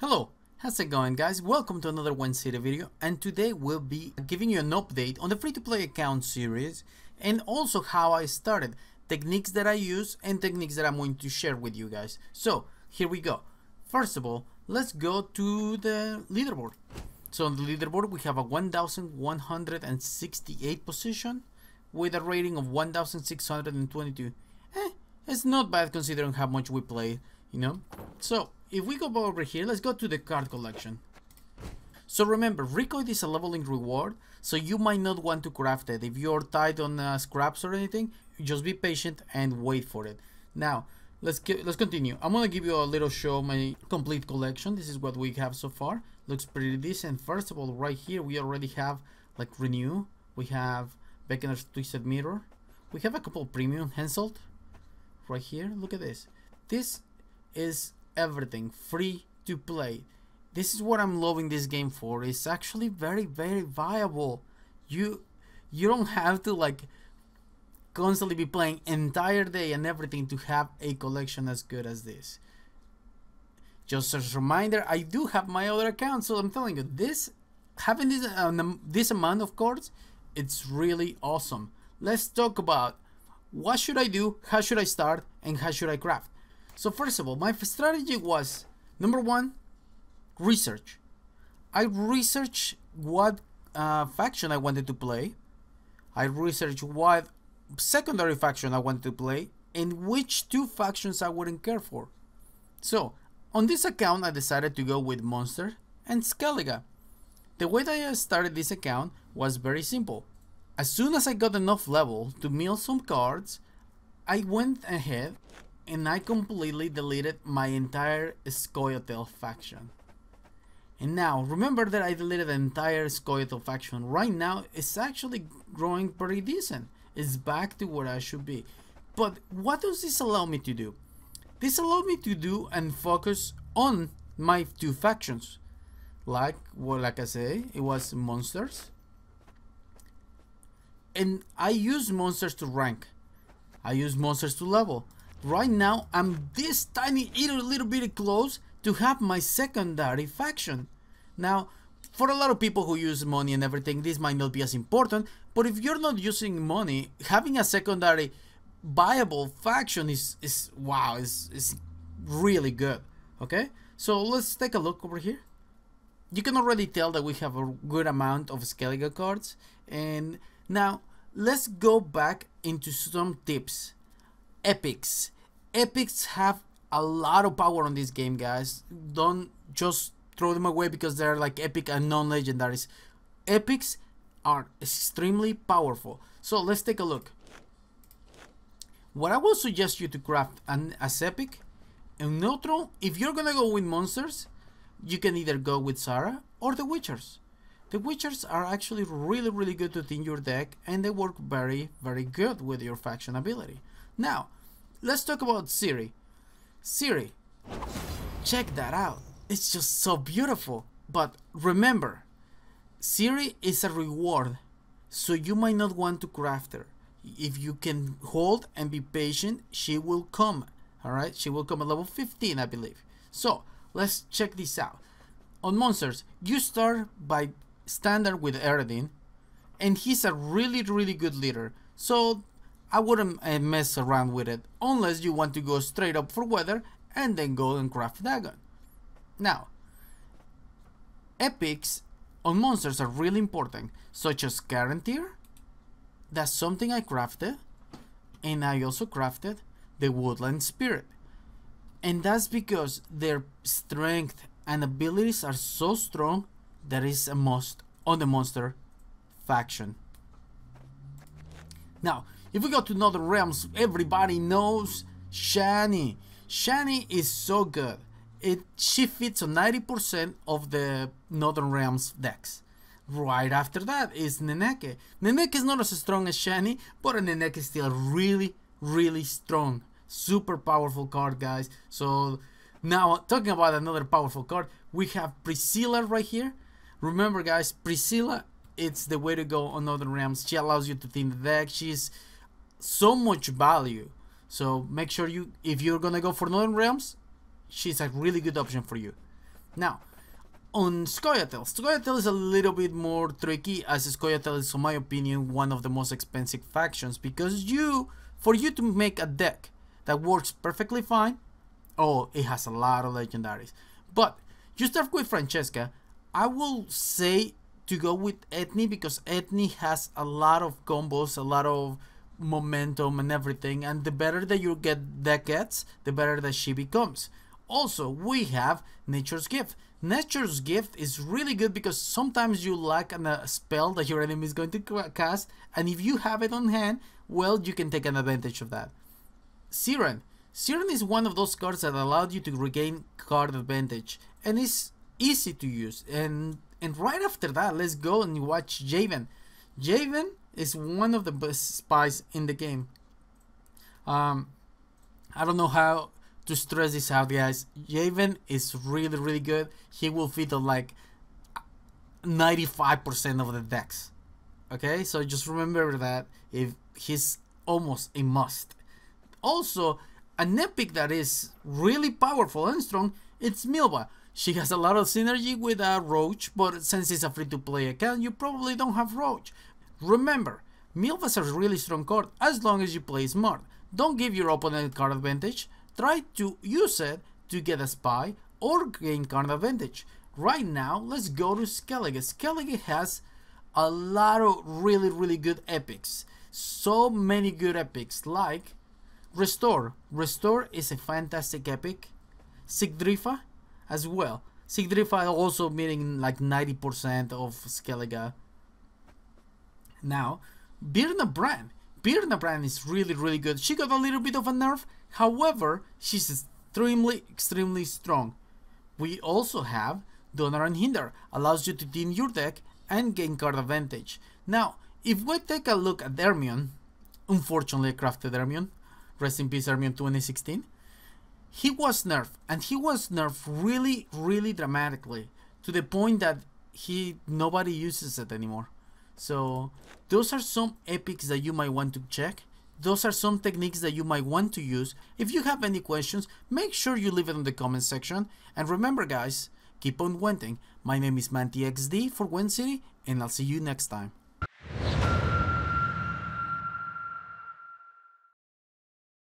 Hello, how's it going guys? Welcome to another Gwent video, and today we'll be giving you an update on the free-to-play account series and also how I started, techniques that I use and techniques that I'm going to share with you guys. So here we go. First of all, let's go to the leaderboard. So on the leaderboard we have a 1168 position with a rating of 1622. It's not bad considering how much we played, you know. So if we go over here, let's go to the card collection. So remember, Recoil is a leveling reward, so you might not want to craft it. If you're tight on scraps or anything, just be patient and wait for it. Now let's continue. I'm gonna give you a little show of my complete collection. This is what we have so far. Looks pretty decent. First of all, right here we already have like Renew, we have Beckener's Twisted Mirror, we have a couple of premium Henselt right here. Look at this. This is everything free to play. This is what I'm loving this game for. It's actually very viable. You don't have to like constantly be playing entire day and everything to have a collection as good as this. Just as a reminder, I do have my other account, so I'm telling you, this having this amount of cards, it's really awesome. Let's talk about what should I do, how should I start, and how should I craft. So first of all, my strategy was, number one, research. I researched what faction I wanted to play. I researched what secondary faction I wanted to play and which two factions I wouldn't care for. So on this account I decided to go with Monster and Skellige. The way that I started this account was very simple. As soon as I got enough level to mill some cards, I went ahead and I completely deleted my entire Scoia'tael faction. And now, remember that I deleted the entire Scoia'tael faction. Right now, it's actually growing pretty decent. It's back to where I should be. But what does this allow me to do? This allowed me to do and focus on my two factions. Like I say, it was monsters. And I use monsters to rank. I use monsters to level. Right now, I'm this tiny little bit close to have my secondary faction. Now, for a lot of people who use money and everything, this might not be as important. But if you're not using money, having a secondary viable faction is wow, is really good. Okay, so let's take a look over here. You can already tell that we have a good amount of Skellige cards. And now, let's go back into some tips. Epics. Epics have a lot of power on this game, guys. Don't just throw them away because they're like epic and non-legendaries. Epics are extremely powerful. So let's take a look. What I will suggest you to craft as epic, in neutral, if you're gonna go with monsters, you can either go with Sarah or the Witchers. The Witchers are actually really good to thin your deck, and they work very good with your faction ability. Now, let's talk about Ciri. Ciri, check that out. It's just so beautiful. But remember, Ciri is a reward, so you might not want to craft her. If you can hold and be patient, she will come. Alright, she will come at level 15, I believe. So, let's check this out. On monsters, you start by standard with Eredin, and he's a really good leader. So I wouldn't mess around with it unless you want to go straight up for weather and then go and craft Dagon. Now, epics on monsters are really important, such as Guaranteer. That's something I crafted, and I also crafted the Woodland Spirit. And that's because their strength and abilities are so strong that is a must on the monster faction. Now, if we go to Northern Realms, everybody knows Shani. Shani is so good. She fits on 90% of the Northern Realms decks. Right after that is Nenneke. Nenneke is not as strong as Shani, but Nenneke is still really strong. Super powerful card, guys. So now, talking about another powerful card, we have Priscilla right here. Remember, guys, Priscilla, it's the way to go on Northern Realms. She allows you to thin the deck. She's so much value. So make sure if you're gonna go for Northern Realms, she's a really good option for you. Now, on Scoia'tael is a little bit more tricky, as Scoia'tael is, in my opinion, one of the most expensive factions, because for you to make a deck that works perfectly fine, oh, it has a lot of legendaries. But you start with Francesca. I will say to go with Ethne, because Ethne has a lot of combos, a lot of momentum and everything, and the better that your deck gets, the better that she becomes. Also, we have Nature's Gift. Nature's Gift is really good because sometimes you lack a spell that your enemy is going to cast, and if you have it on hand, well, you can take an advantage of that. Siren is one of those cards that allowed you to regain card advantage, and is easy to use. And right after that, let's go and watch Javen. Javen is one of the best spies in the game. I don't know how to stress this out, guys. Javen is really good. He will fit on like 95% of the decks. Okay, so just remember that if he's almost a must. Also, an epic that is really powerful and strong, it's Milva. She has a lot of synergy with Roach, but since it's a free-to-play account, you probably don't have Roach. Remember, Milva's a really strong card as long as you play smart. Don't give your opponent card advantage. Try to use it to get a spy or gain card advantage. Right now, let's go to Skellige. Skellige has a lot of really good epics. So many good epics, like Restore. Restore is a fantastic epic. Sigdrifa as well. Sigdrifa also meaning like 90% of Skellige. Now, Birna Brand. Birna Brand is really good. She got a little bit of a nerf. However, she's extremely strong. We also have Donor and Hinder. Allows you to team your deck and gain card advantage. Now, if we take a look at Hermione, unfortunately I crafted Hermione. Rest in peace, Hermione 2016. He was nerfed, and he was nerfed really dramatically, to the point that nobody uses it anymore. So those are some epics that you might want to check. Those are some techniques that you might want to use. If you have any questions, make sure you leave it in the comment section. And remember, guys, keep on Gwenting. My name is MantyXD for Gwent City, and I'll see you next time.